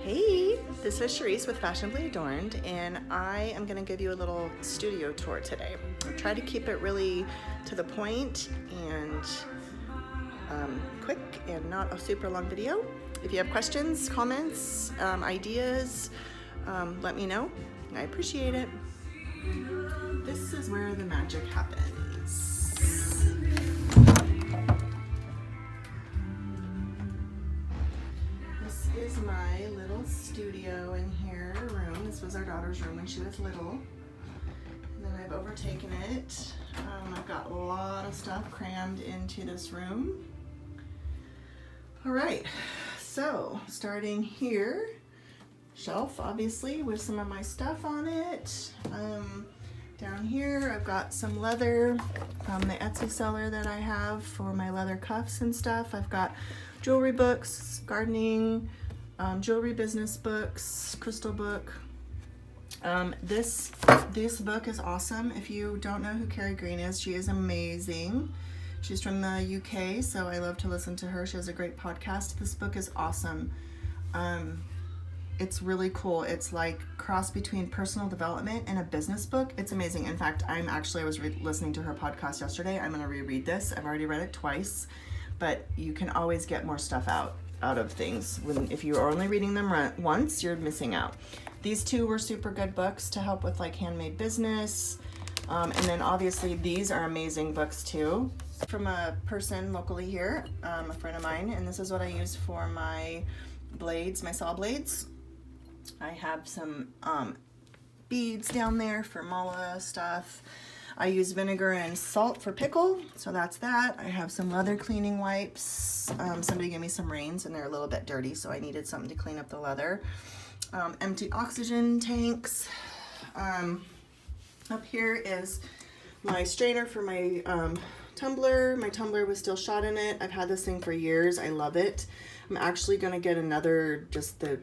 Hey, this is Charisse with Fashionably Adorned, and I am going to give you a little studio tour today. I'll try to keep it really to the point and quick and not a super long video. If you have questions, comments, ideas, let me know. I appreciate it. This is where the magic happens. This is my little studio in here, room. This was our daughter's room when she was little. And then I've overtaken it. I've got a lot of stuff crammed into this room. All right, so starting here, shelf obviously with some of my stuff on it. Down here I've got some leather from the Etsy seller that I have for my leather cuffs and stuff. I've got jewelry books, gardening, jewelry business books, crystal book. This book is awesome. If you don't know who Carrie Green is, she is amazing. She's from the UK, so I love to listen to her. She has a great podcast. This book is awesome. It's really cool. It's like cross between personal development and a business book. It's amazing. In fact, I was listening to her podcast yesterday. I'm going to reread this. I've already read it twice, but you can always get more stuff out of things. If you're only reading them once, you're missing out. These two were super good books to help with like handmade business. And then obviously these are amazing books too. From a person locally here, a friend of mine, and this is what I use for my blades, my saw blades. I have some beads down there for mala stuff. I use vinegar and salt for pickle, so that's that. I have some leather cleaning wipes. Somebody gave me some reins and they're a little bit dirty, so I needed something to clean up the leather. Empty oxygen tanks. Up here is my strainer for my tumbler. My tumbler was still shot in it. I've had this thing for years. I love it. I'm actually gonna get another, just the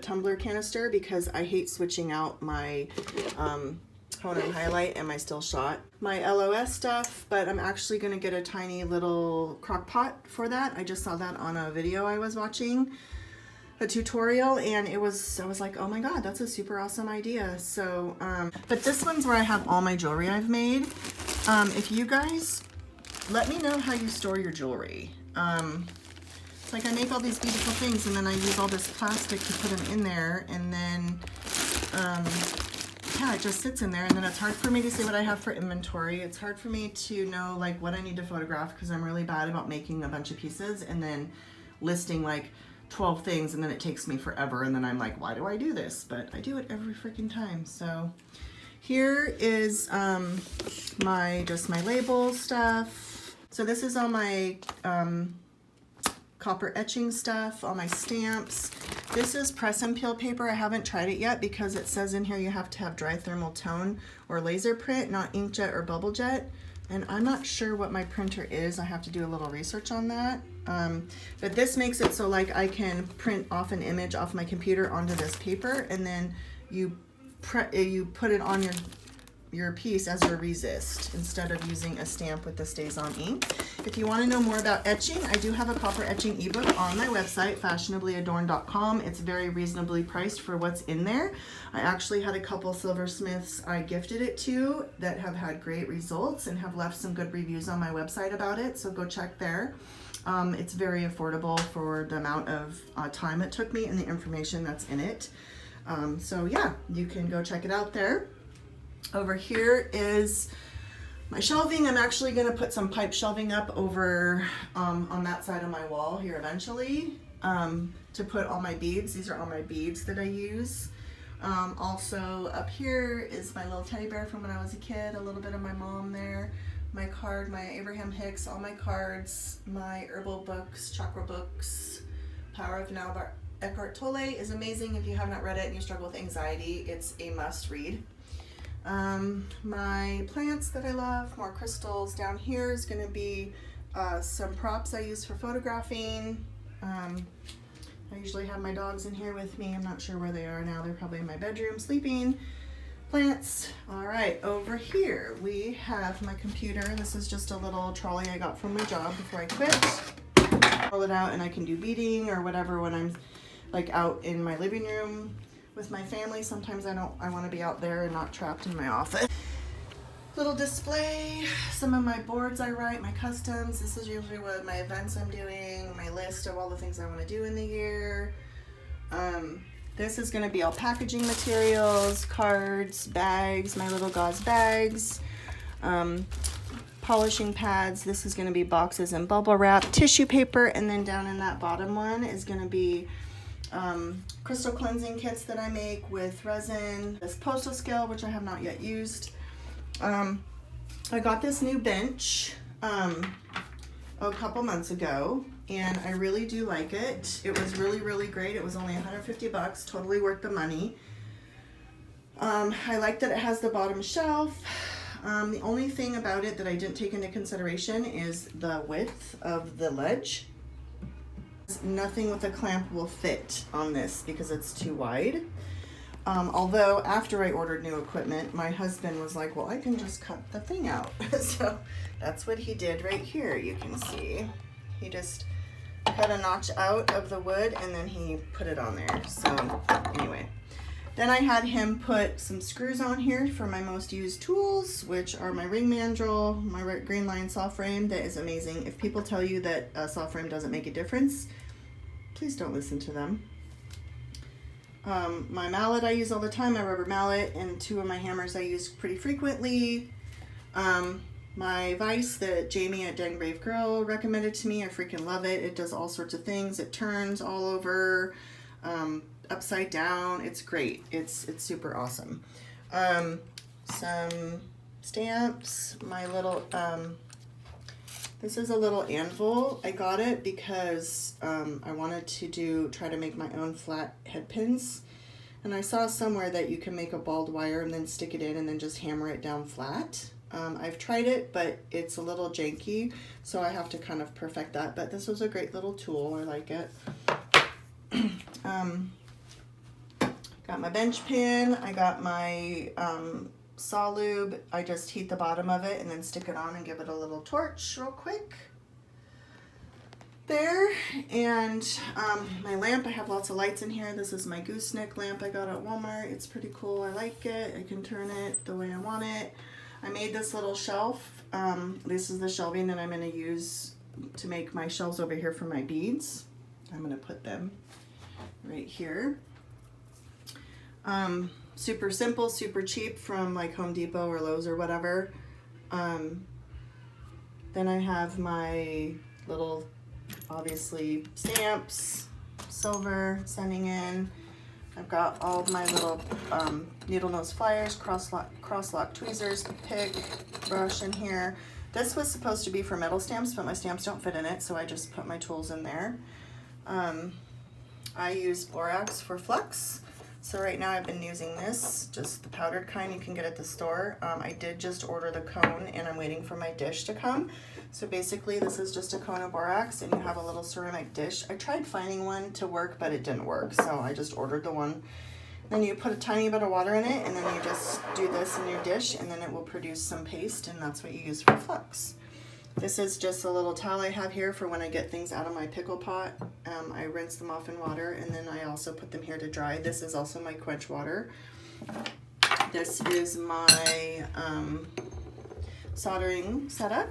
tumbler canister, because I hate switching out my tone and highlight and my still shot. My LOS stuff, but I'm actually gonna get a tiny little crock pot for that. I just saw that on a video I was watching, a tutorial, and I was like, oh my god, that's a super awesome idea. So but this one's where I have all my jewelry I've made. If you guys let me know how you store your jewelry. It's like I make all these beautiful things and then I use all this plastic to put them in there, and then yeah, it just sits in there, and then it's hard for me to see what I have for inventory. It's hard for me to know like what I need to photograph, because I'm really bad about making a bunch of pieces and then listing like 12 things, and then it takes me forever, and then I'm like, why do I do this? But I do it every freaking time. So here is my label stuff. So this is all my copper etching stuff, all my stamps. This is press and peel paper. I haven't tried it yet because it says in here you have to have dry thermal tone or laser print, not inkjet or bubble jet. And I'm not sure what my printer is. I have to do a little research on that. But this makes it so like I can print off an image off my computer onto this paper, and then you put it on your piece as your resist instead of using a stamp with the StazOn ink. If you want to know more about etching, I do have a copper etching ebook on my website, fashionablyadorned.com. It's very reasonably priced for what's in there. I actually had a couple silversmiths I gifted it to that have had great results and have left some good reviews on my website about it, so go check there. It's very affordable for the amount of time it took me and the information that's in it. So yeah, you can go check it out there. Over here is my shelving. I'm actually going to put some pipe shelving up over on that side of my wall here eventually to put all my beads. These are all my beads that I use. Also up here is my little teddy bear from when I was a kid, a little bit of my mom there, my card, my Abraham Hicks, all my cards, my herbal books, chakra books. Power of Now by Eckhart Tolle is amazing. If you have not read it and you struggle with anxiety, it's a must read. My plants that I love, more crystals. Down here is going to be some props I use for photographing. I usually have my dogs in here with me. I'm not sure where they are now. They're probably in my bedroom sleeping. Plants. All right, over here we have my computer. This is just a little trolley I got from my job before I quit. Pull it out and I can do beading or whatever when I'm like out in my living room with my family. Sometimes I want to be out there and not trapped in my office. Little display, some of my boards I write, my customs. This is usually what my events I'm doing, my list of all the things I want to do in the year. This is going to be all packaging materials, cards, bags, my little gauze bags, polishing pads. This is going to be boxes and bubble wrap, tissue paper, and then down in that bottom one is going to be crystal cleansing kits that I make with resin. This postal scale, which I have not yet used. I got this new bench a couple months ago, and I really do like it. It was really great. It was only 150 bucks, totally worth the money. I like that it has the bottom shelf. The only thing about it that I didn't take into consideration is the width of the ledge. Nothing with a clamp will fit on this because it's too wide. Although after I ordered new equipment, my husband was like, well, I can just cut the thing out. So that's what he did right here. You can see he just cut a notch out of the wood and then he put it on there. So anyway, then I had him put some screws on here for my most used tools, which are my ring mandrel, my Greenline saw frame. That is amazing. If people tell you that a saw frame doesn't make a difference, please don't listen to them. My mallet I use all the time, my rubber mallet, and two of my hammers I use pretty frequently. My vise that Jamie at Dang Brave Girl recommended to me, I freaking love it. It does all sorts of things. It turns all over, upside down. It's great. It's super awesome. Some stamps, my little, this is a little anvil. I got it because I wanted to try to make my own flat head pins. And I saw somewhere that you can make a balled wire and then stick it in and then just hammer it down flat. I've tried it, but it's a little janky, so I have to kind of perfect that. But this was a great little tool. I like it. Got my bench pin. I got my saw lube. I just heat the bottom of it and then stick it on and give it a little torch real quick. There. And my lamp, I have lots of lights in here. This is my gooseneck lamp I got at Walmart. It's pretty cool. I like it. I can turn it the way I want it. I made this little shelf. This is the shelving that I'm going to use to make my shelves over here for my beads. I'm going to put them right here. Super simple, super cheap from like Home Depot or Lowe's or whatever. Then I have my little, obviously, stamps, silver, sending in. I've got all of my little needle nose flyers, cross lock tweezers, pick, brush in here. This was supposed to be for metal stamps, but my stamps don't fit in it, so I just put my tools in there. I use borax for flux. So right now I've been using this, just the powdered kind you can get at the store. I did just order the cone and I'm waiting for my dish to come. So basically this is just a cone of borax and you have a little ceramic dish. I tried finding one to work, but it didn't work. So I just ordered the one. Then you put a tiny bit of water in it and then you just do this in your dish and then it will produce some paste and that's what you use for flux. This is just a little towel I have here for when I get things out of my pickle pot. I rinse them off in water and then I also put them here to dry. This is also my quench water. This is my soldering setup.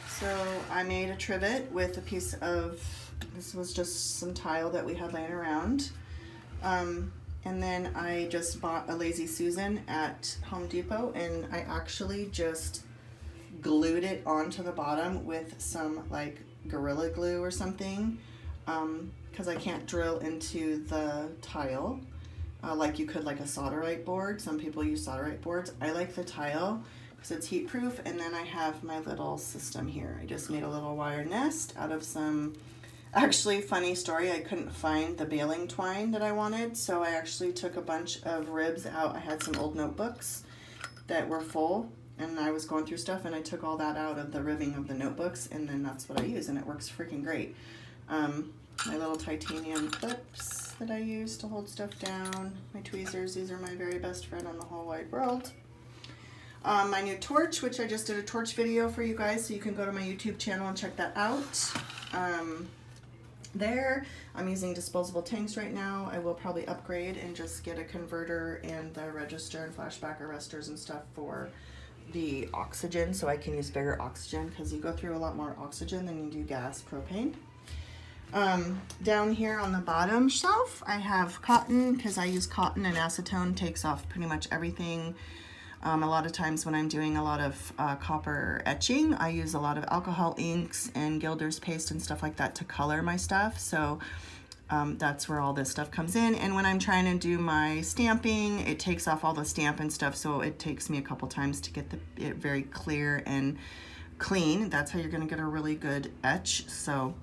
So I made a trivet with a piece of, this was just some tile that we had laying around. And then I just bought a Lazy Susan at Home Depot and I actually just glued it onto the bottom with some like Gorilla Glue or something because I can't drill into the tile like you could like a solderite board. Some people use solderite boards. I like the tile because it's heat proof. And then I have my little system here. I just made a little wire nest out of some, actually funny story, I couldn't find the baling twine that I wanted, so I actually took a bunch of ribs out. I had some old notebooks that were full and I was going through stuff and I took all that out of the ribbing of the notebooks and then that's what I use and it works freaking great. My little titanium clips that I use to hold stuff down. My tweezers, these are my very best friend on the whole wide world. My new torch, which I just did a torch video for you guys, so you can go to my YouTube channel and check that out. there. I'm using disposable tanks right now. I will probably upgrade and just get a converter and the register and flashback arresters and stuff for the oxygen, so I can use bigger oxygen, because you go through a lot more oxygen than you do gas propane. Down here on the bottom shelf, I have cotton, because I use cotton, and acetone takes off pretty much everything. A lot of times when I'm doing a lot of copper etching, I use a lot of alcohol inks and Gilder's paste and stuff like that to color my stuff. So that's where all this stuff comes in. And when I'm trying to do my stamping, it takes off all the stamp and stuff, so it takes me a couple times to get it very clear and clean. That's how you're going to get a really good etch. So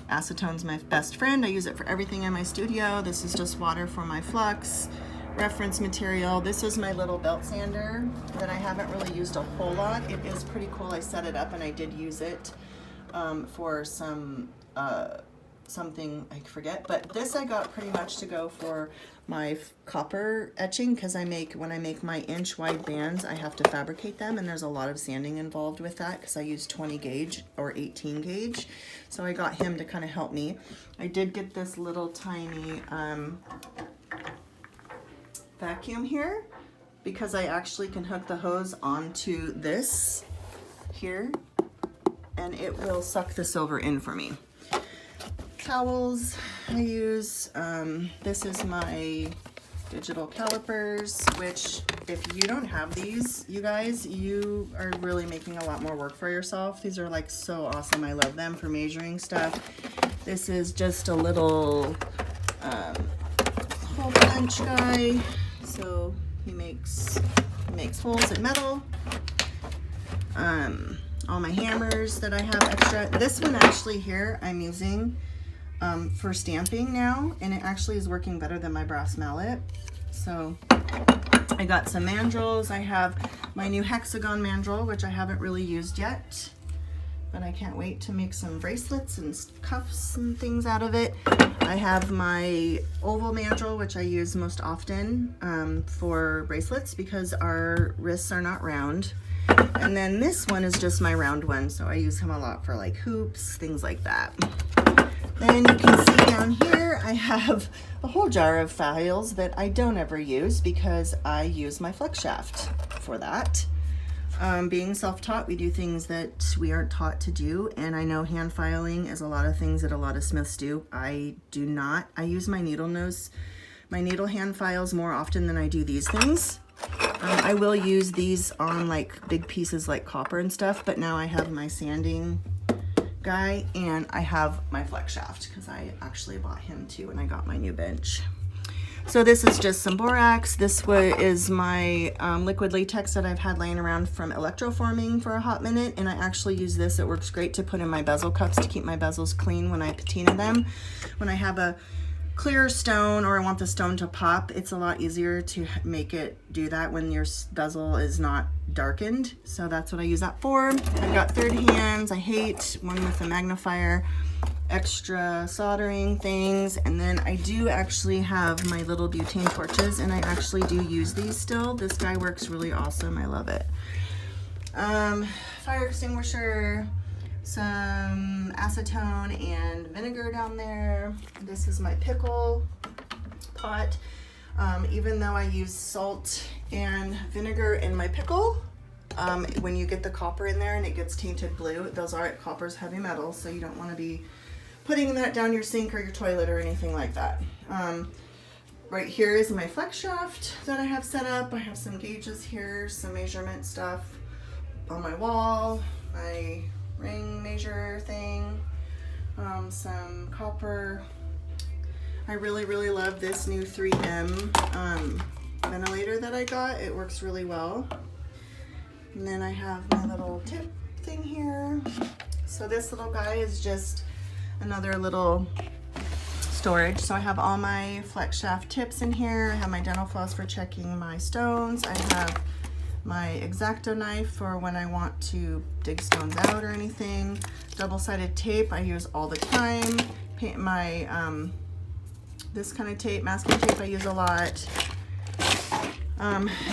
acetone's my best friend. I use it for everything in my studio. This is just water for my flux. Reference material. This is my little belt sander that I haven't really used a whole lot. It is pretty cool. I set it up and I did use it for some something I forget, but this I got pretty much to go for my copper etching, because when I make my inch wide bands, I have to fabricate them, and there's a lot of sanding involved with that, because I use 20 gauge or 18 gauge. So I got him to kind of help me. I did get this little tiny vacuum here, because I actually can hook the hose onto this here and it will suck the silver in for me. Towels I use, this is my digital calipers, which if you don't have these, you guys, you are really making a lot more work for yourself. These are like so awesome. I love them for measuring stuff. This is just a little hole punch guy. So he makes holes in metal. All my hammers that I have extra. This one actually here I'm using for stamping now, and it actually is working better than my brass mallet. So I got some mandrels. I have my new hexagon mandrel, which I haven't really used yet, but I can't wait to make some bracelets and cuffs and things out of it. I have my oval mandrel, which I use most often for bracelets, because our wrists are not round. And then this one is just my round one, so I use him a lot for like hoops, things like that. Then you can see down here I have a whole jar of files that I don't ever use, because I use my flex shaft for that. Being self-taught, we do things that we aren't taught to do, and I know hand filing is a lot of things that a lot of smiths do. I do not. I use my needle hand files more often than I do these things. I will use these on like big pieces like copper and stuff, but now I have my sanding guy and I have my flex shaft, because I actually bought him too when I got my new bench. So this is just some borax. This is my liquid latex that I've had laying around from electroforming for a hot minute, and I actually use this. It works great to put in my bezel cups to keep my bezels clean when I patina them. When I have a clear stone or I want the stone to pop, it's a lot easier to make it do that when your bezel is not darkened. So that's what I use that for. I've got third hands. I hate one with a magnifier, extra soldering things. And then I do actually have my little butane torches, and I actually do use these still. This guy works really awesome. I love it. Fire extinguisher, some acetone and vinegar down there. This is my pickle pot. Even though I use salt and vinegar in my pickle, when you get the copper in there and it gets tainted blue, copper's heavy metal, so you don't want to be putting that down your sink or your toilet or anything like that. Right here is my flex shaft that I have set up. I have some gauges here, some measurement stuff on my wall, my ring measure thing, some copper. I really love this new 3M ventilator that I got. It works really well. And then I have my little tip thing here. So this little guy is just another little storage. So I have all my flex shaft tips in here. I have my dental floss for checking my stones. I have my X-Acto knife for when I want to dig stones out or anything. Double-sided tape I use all the time. My this kind of tape, masking tape, I use a lot.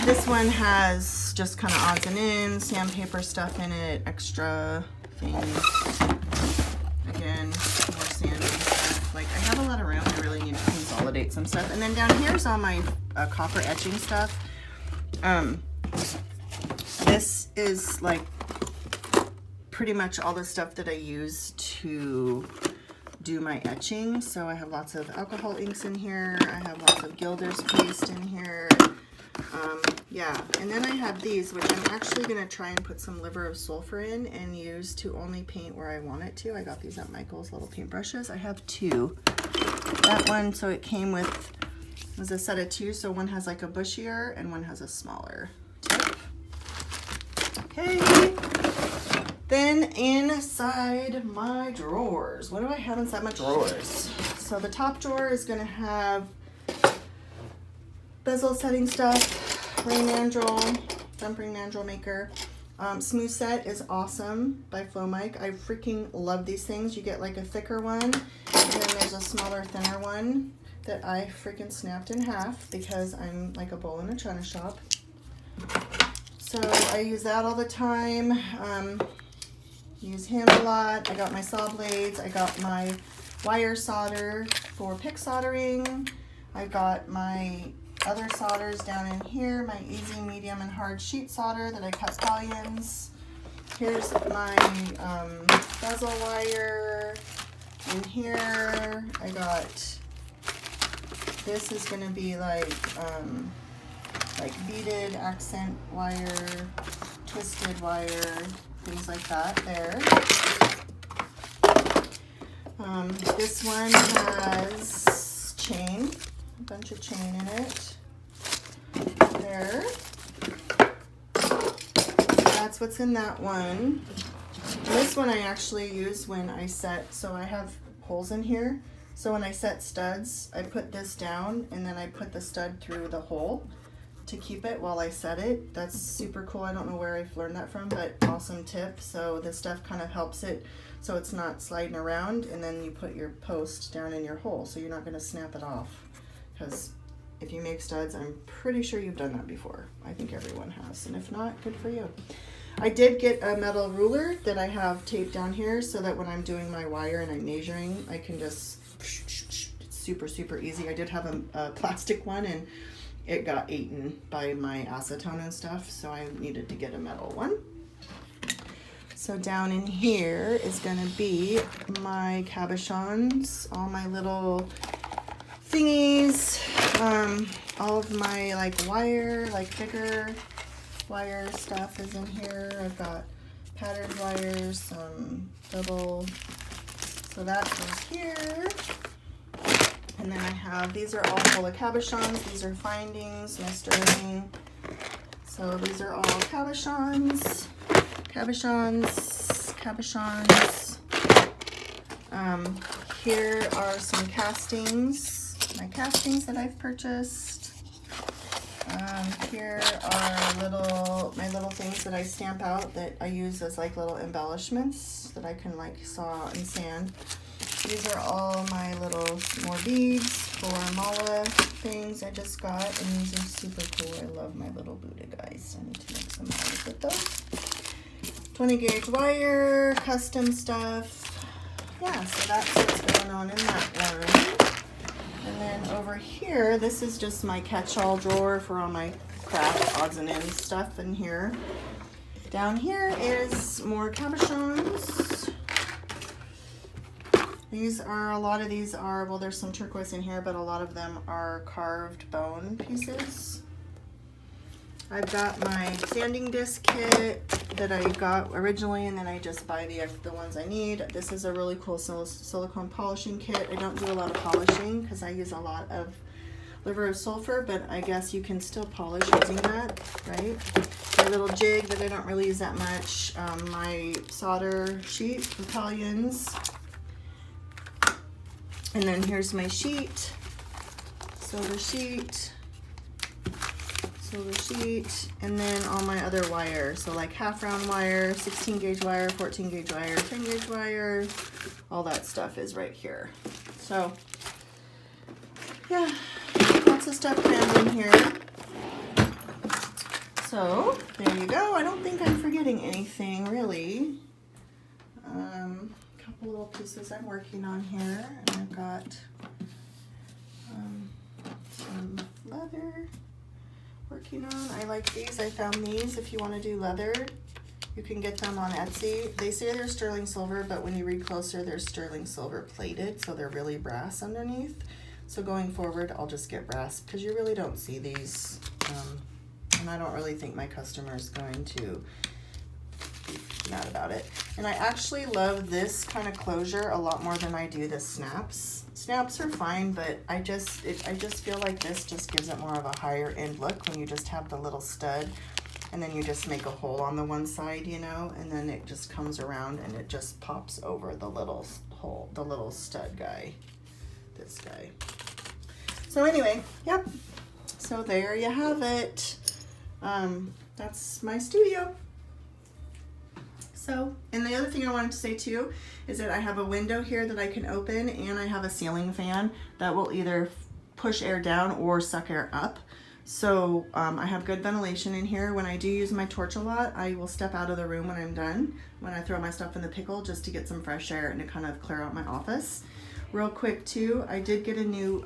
This one has just kind of odds and ends, sandpaper stuff in it, extra things. Again, more sanding stuff. consolidate some stuff. And then down here's all my copper etching stuff. This is like pretty much all the stuff that I use to do my etching. So I have lots of alcohol inks in here. I have lots of Gilder's paste in here. Yeah, and then I have these, which I'm actually going to try and put some liver of sulfur in and use to only paint where I want it to. I got these at Michael's little paintbrushes. I have two. That one, so it came with, it was a set of two, so one has like a bushier and one has a smaller tip. Okay. Then inside my drawers, what do I have inside my drawers? So the top drawer is going to have bezel setting stuff, Rain Mandrel, Dumping Mandrel Maker. Smooth Set is awesome by Flowmike. I freaking love these things. You get like a thicker one, and then there's a smaller, thinner one that I freaking snapped in half because I'm like a bull in a china shop. So I use that all the time. Use him a lot. I got my saw blades. I got my wire solder for pick soldering. I got my other solders down in here, my easy, medium, and hard sheet solder that I cut scallions. Here's my bezel wire. In here, I got, this is gonna be like beaded accent wire, twisted wire, things like that there. This one has chain, a bunch of chain in it. There. That's what's in that one. This one I actually use when I set, so I have holes in here. So when I set studs, I put this down and then I put the stud through the hole to keep it while I set it. That's super cool. I don't know where I've learned that from, but awesome tip. So this stuff kind of helps it so it's not sliding around, and then you put your post down in your hole so you're not going to snap it off. Because if you make studs, I'm pretty sure you've done that before. I think everyone has, and if not, good for you. I did get a metal ruler that I have taped down here so that when I'm doing my wire and I'm measuring, I can just, it's super, super easy. I did have a plastic one and it got eaten by my acetone and stuff, so I needed to get a metal one. So down in here is gonna be my cabochons, all my little thingies, all of my like wire, like bigger wire stuff is in here. I've got patterned wires, some double, so that goes here. And then I have, these are all full of cabochons. These are findings, my sterling. So these are all cabochons, cabochons, cabochons. Here are some castings, my castings that I've purchased. Here are my little things that I stamp out that I use as like little embellishments that I can like saw and sand. These are all my little more beads for Mala things I just got, and these are super cool. I love my little Buddha guys. I need to make some Malas with those. 20 gauge wire, custom stuff. Yeah, so that's what's going on in that one. And then over here, this is just my catch-all drawer for all my craft odds and ends stuff in here. Down here is more cabochons. These are, a lot of these are, well, there's some turquoise in here, but a lot of them are carved bone pieces. I've got my sanding disc kit that I got originally, and then I just buy the ones I need. This is a really cool silicone polishing kit. I don't do a lot of polishing because I use a lot of liver of sulfur, but I guess you can still polish using that, right? My little jig that I don't really use that much. My solder sheet for Italians. And then here's my sheet, silver sheet, and then all my other wire. So like half round wire, 16 gauge wire, 14 gauge wire, 10 gauge wire, all that stuff is right here. So yeah, lots of stuff crammed in here. So there you go. I don't think I'm forgetting anything really. Couple little pieces I'm working on here, and I've got here working on. I like these. I found these. If you want to do leather, you can get them on Etsy. They say they're sterling silver, but when you read closer, they're sterling silver plated, so they're really brass underneath. So going forward, I'll just get brass because you really don't see these. And I don't really think my customer's going to be mad about it. And I actually love this kind of closure a lot more than I do the snaps. Snaps are fine, but I just feel like this just gives it more of a higher end look when you just have the little stud and then you just make a hole on the one side, you know, and then it just comes around and it just pops over the little hole, the little stud guy, this guy. So anyway, yep. So there you have it. That's my studio. So, and the other thing I wanted to say too is that I have a window here that I can open, and I have a ceiling fan that will either push air down or suck air up. So I have good ventilation in here. When I do use my torch a lot, I will step out of the room when I'm done, when I throw my stuff in the pickle, just to get some fresh air and to kind of clear out my office. Real quick too, I did get a new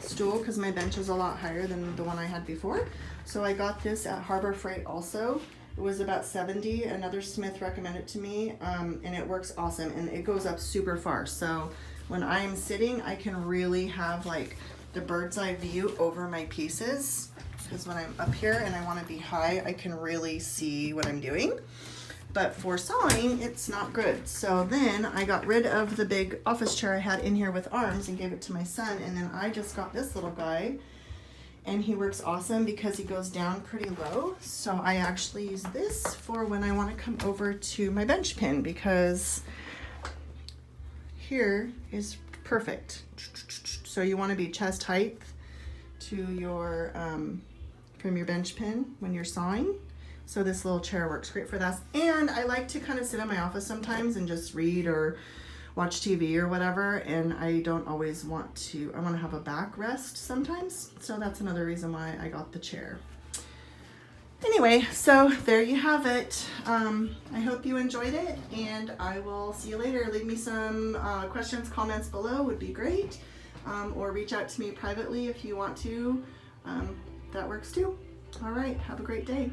stool because my bench is a lot higher than the one I had before. So I got this at Harbor Freight also. It was about $70. Another Smith recommended it to me, and it works awesome, and it goes up super far. So when I'm sitting, I can really have like the bird's eye view over my pieces, because when I'm up here and I want to be high, I can really see what I'm doing. But for sawing, it's not good. So then I got rid of the big office chair I had in here with arms and gave it to my son, and then I just got this little guy, and he works awesome because he goes down pretty low. So I actually use this for when I want to come over to my bench pin, because here is perfect. So you want to be chest height to your from your bench pin when you're sawing. So this little chair works great for that. And I like to kind of sit in my office sometimes and just read or watch TV or whatever, and I don't always want to, I want to have a back rest sometimes. So that's another reason why I got the chair. Anyway, so there you have it. I hope you enjoyed it, and I will see you later. Leave me some questions, comments below would be great, or reach out to me privately if you want to. That works too. All right, have a great day.